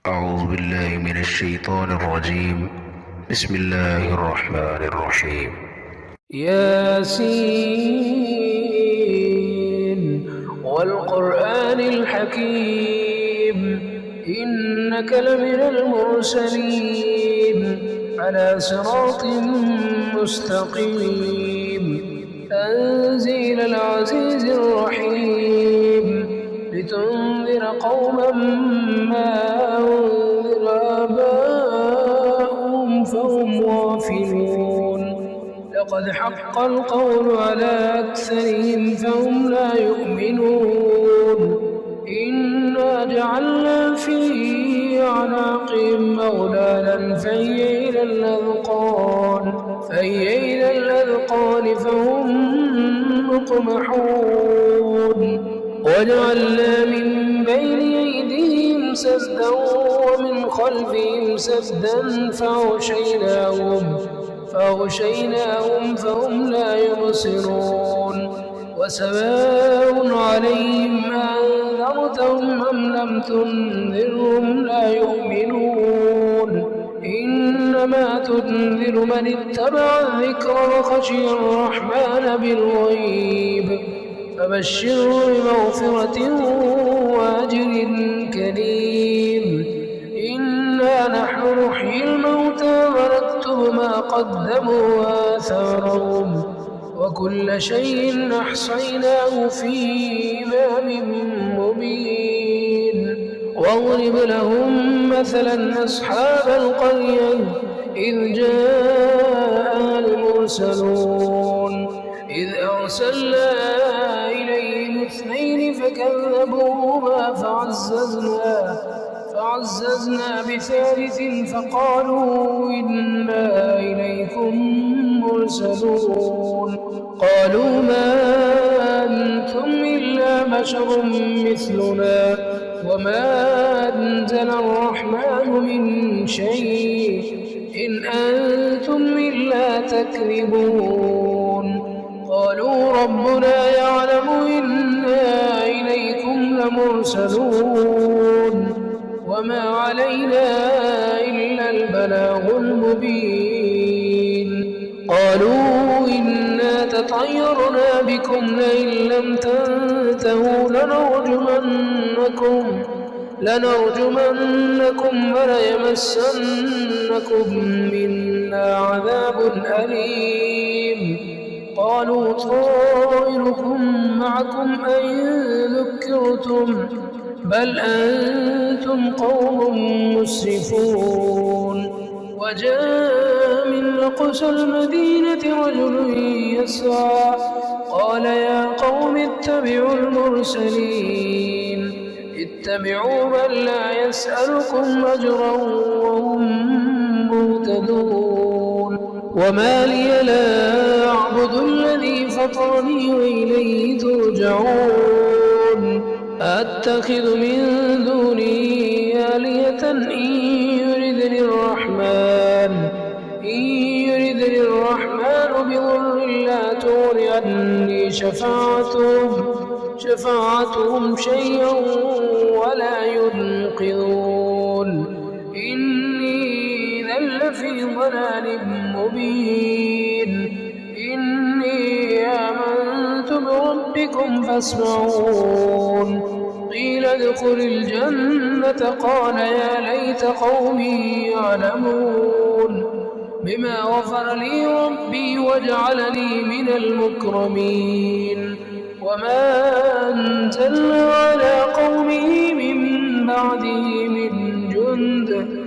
أعوذ بالله من الشيطان الرجيم. بسم الله الرحمن الرحيم. ياسين والقرآن الحكيم إنك لمن المرسلين على صراط مستقيم تنزيل العزيز الرحيم لتنذر قوما ما أنذر آباؤهم فهم غافلون لقد حق القول على أكثرهم فهم لا يؤمنون إنا جعلنا في أعناقهم أغلالا فهي إلى الأذقان فهم مقمحون وجعلنا من بين أيديهم سدا ومن خلفهم سدا فأغشيناهم فهم لا يبصرون وسواء عليهم أنذرتهم أم لم تنذرهم لا يؤمنون إنما تنذر من اتبع الذكر وخشي الرحمن بالغيب فبشره بمغفرة وأجر كريم إنا نحن نحيي الموتى ونكتب ما قدموا وآثارهم وكل شيء أحصيناه في إمام مبين واضرب لهم مثلا أصحاب القرية إذ جاء المرسلون إذ أرسلنا إليهم 2 فكذبوهما فعززنا بثالث فقالوا إنا إليكم مرسلون قالوا ما أنتم إلا بشر مثلنا وما أنزل الرحمن من شيء إن أنتم إلا تكذبون قالوا ربنا يعلم إنا إليكم لمرسلون وما علينا إلا البلاغ المبين قالوا إنا تطيرنا بكم لئن لم تنتهوا لنرجمنكم وليمسنكم منا عذاب أليم قالوا طائركم معكم أئن ذكرتم بل أنتم قوم مسرفون وجاء من أقصى المدينة رجل يسعى قال يا قوم اتبعوا المرسلين اتبعوا من لا يسألكم أجرا وهم مهتدون وما لي لا أعبد الذي فطرني وإليه ترجعون أتخذ من دونه آلهة إن يردني الرحمن بضر لا تغن عني شفاعتهم شيئا ولا ينقذون إني إذا لفي ضلال مبين إني آمنت بربكم فاسمعون قيل ادخل الجنة قال يا ليت قومي يعلمون بما غفر لي ربي وجعلني من المكرمين وما أنزلنا على قومه من بعده من جند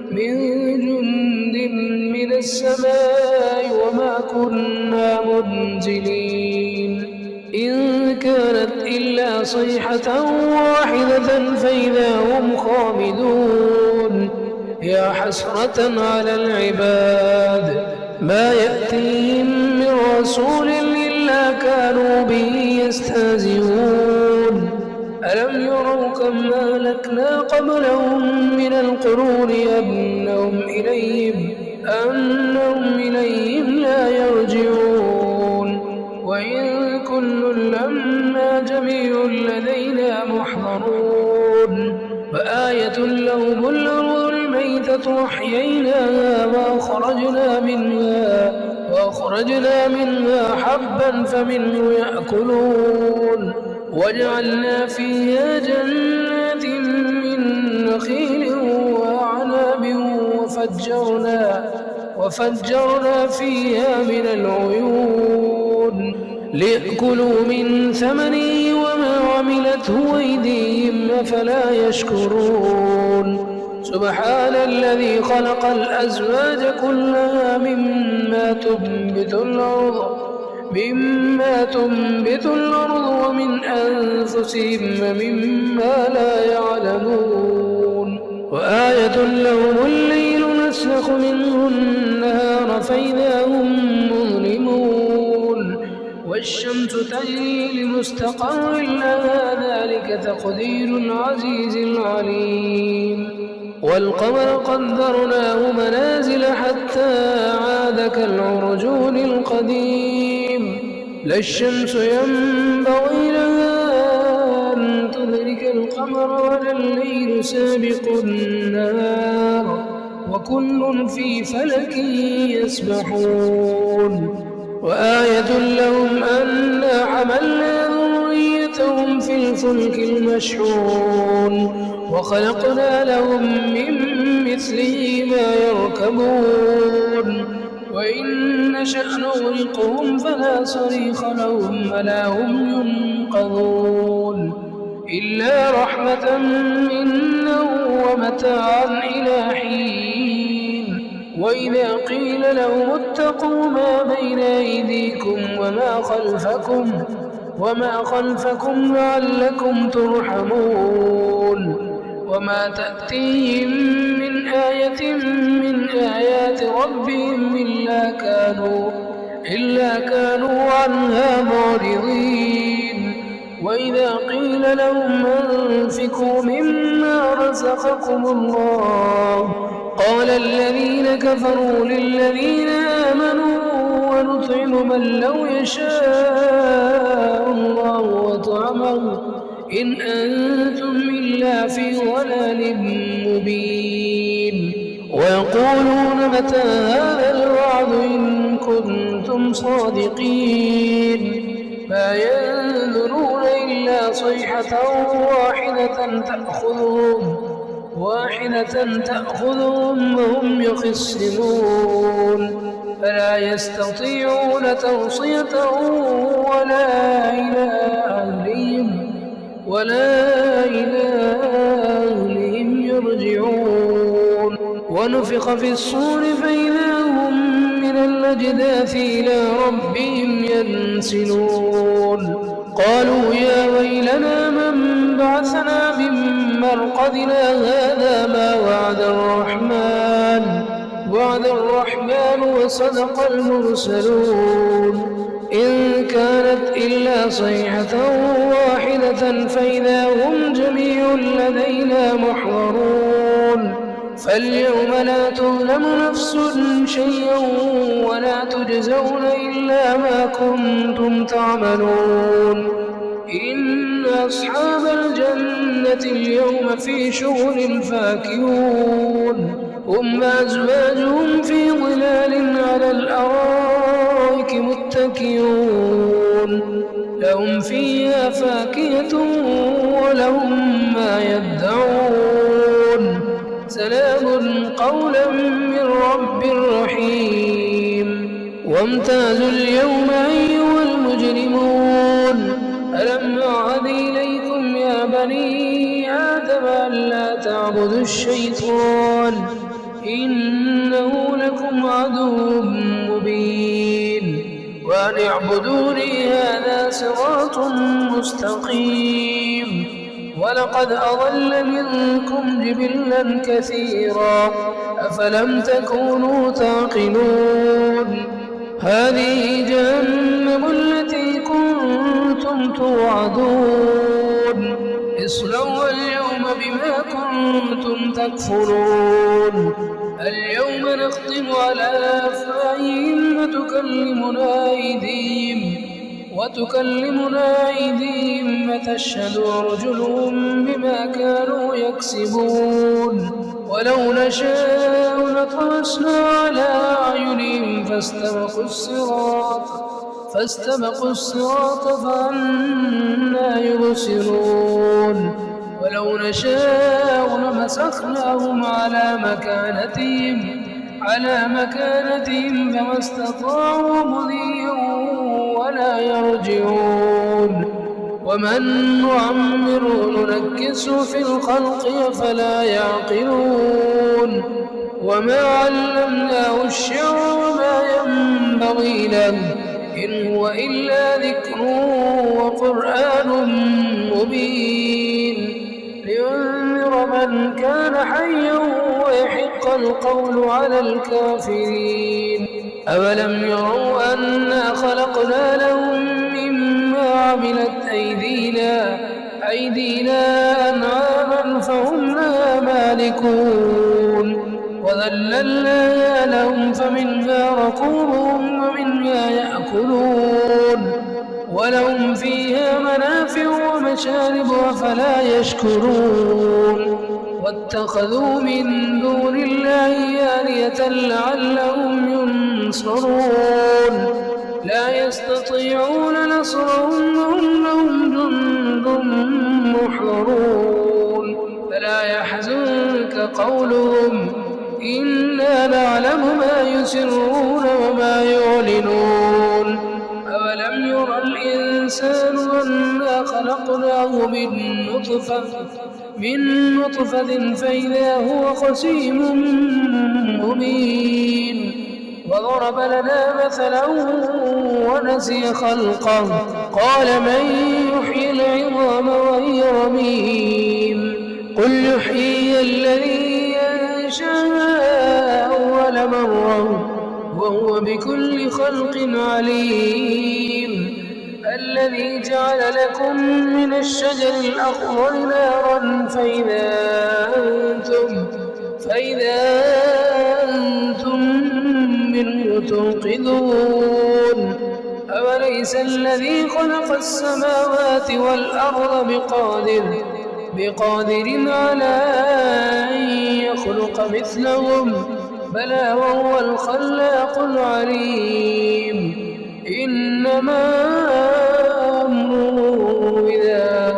من السماء وما كنا منزلين إن كانت إلا صيحة واحدة فإذا هم خامدون يا حسرة على العباد ما يأتيهم من رسول إلا كانوا به يستهزئون ألم يروا كم أهلكنا قبلهم من القرون أنهم إليهم لا يرجعون وإن كل لما جميع لدينا محضرون وآية لهم الأرض والميتة أحييناها وأخرجنا منها حبا فمنه يأكلون وجعلنا فيها جنات من نخيل وأعناب وفجرنا فيها من العيون ليأكلوا من ثمره وما عملته أيديهم أفلا يشكرون سبحان الذي خلق الأزواج كلها مما تنبت الأرض ومن أنفسهم ومما لا يعلمون وآية لهم الليل نسلخ منه النهار فإذا هم مظلمون والشمس تجري لمستقر لها ذلك تقدير العزيز العليم والقمر قدرناه منازل حتى عاد كالعرجون القديم لا الشمس ينبغي لها أن تدرك القمر ولا الليل سابق النهار وكل في فلك يسبحون وآية لهم أنا حملنا ذريتهم في الفلك المشحون وخلقنا لهم من مثله ما يركبون وإن نشأ نغرقهم فلا صريخ لهم ولا هم ينقذون إلا رحمة منا ومتاعا إلى حين وإذا قيل لهم اتقوا ما بين أيديكم وما خلفكم لعلكم ترحمون وما تأتيهم من آية من آيات ربهم إلا كانوا عنها معرضين وإذا قيل لهم أنفقوا مما رزقكم الله قال الذين كفروا للذين آمنوا ونطعم من لو يشاء الله وطعمه إن أنتم إلا في ضلال مبين ويقولون متى هذا الوعد إن كنتم صادقين ما ينظرون إلا صيحة واحدة تأخذهم وهم يخصمون فلا يستطيعون توصية ولا إلى أهلهم يرجعون ونفخ في الصور فإذا هم من الأجداث إلى ربهم ينسلون قالوا يا ويلنا من بعثنا من مرقدنا هذا ما وعد الرحمن وصدق المرسلون إن كانت إلا صيحة واحدة فإذا هم جميع لدينا محضرون فاليوم لا تظلم نفس شيئا ولا تجزون إلا ما كنتم تعملون إن أصحاب الجنة اليوم في شغل فاكهون هم وأزواجهم في ظلال على الأرائك متكئون لهم فيها فاكهة ولهم ما يدعون سلام قولا من رب رحيم وامتازوا اليوم أيها المجرمون ألم أعهد إليكم يا بني آدم ألا تعبدوا الشيطان إنه لكم عدو مبين وأن اعبدوني هذا صراط مستقيم ولقد أضل منكم جبلا كثيرا أفلم تكونوا تعقلون هذه جهنم التي كنتم توعدون اصلوا اليوم بما كنتم تكفرون اليوم نختم على أفواههم وتكلمنا أيديهم وتكلمنا أيديهم وتشهد أرجلهم بما كانوا يكسبون ولو نشاء لطمسنا على أعينهم فاستبقوا الصراط فأنى يبصرون ولو نشاء لمسخناهم على مكانتهم فما استطاعوا مضيا ولا يرجعون ومن نعمره ننكسه في الخلق أفلا يعقلون وما علمناه الشعر وما ينبغي له إن هو إلا ذكر وقرآن مبين لينذر من كان حيا ويحق القول على الكافرين أولم يروا أنا خلقنا لهم مما عملت أيدينا أنعاما فهم لها مالكون وذللناها لهم فمنها ركوبهم ومنها يأكلون ولهم فيها منافع ومشارب أفلا يشكرون واتخذوا من دون الله آلهة لعلهم ينصرون لا يستطيعون نصرهم وهم لهم جند محضرون فلا يحزنك قولهم إنا نعلم ما يسرون وما يعلنون أولم يرى الإنسان أنا خلقناه من نطفة فإذا هو خصيم مبين وضرب لنا مثلا ونسي خلقه قال من يحيي العظام وهي رميم قل يحيي الذي أنشأها أول مرة وهو بكل خلق عليم الذي جعل لكم من الشجر الأخضر نارا فإذا أنتم منه توقدون أوليس الذي خلق السماوات والأرض بقادر على أن يخلق مثلهم بلى وهو الخلاق العليم إنما أمره إذا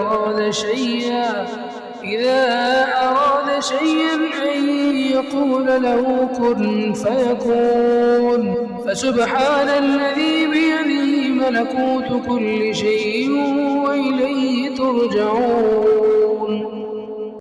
أراد شيئا أن يقول له كن فيكون فسبحان الذي بيده ملكوت كل شيء وإليه ترجعون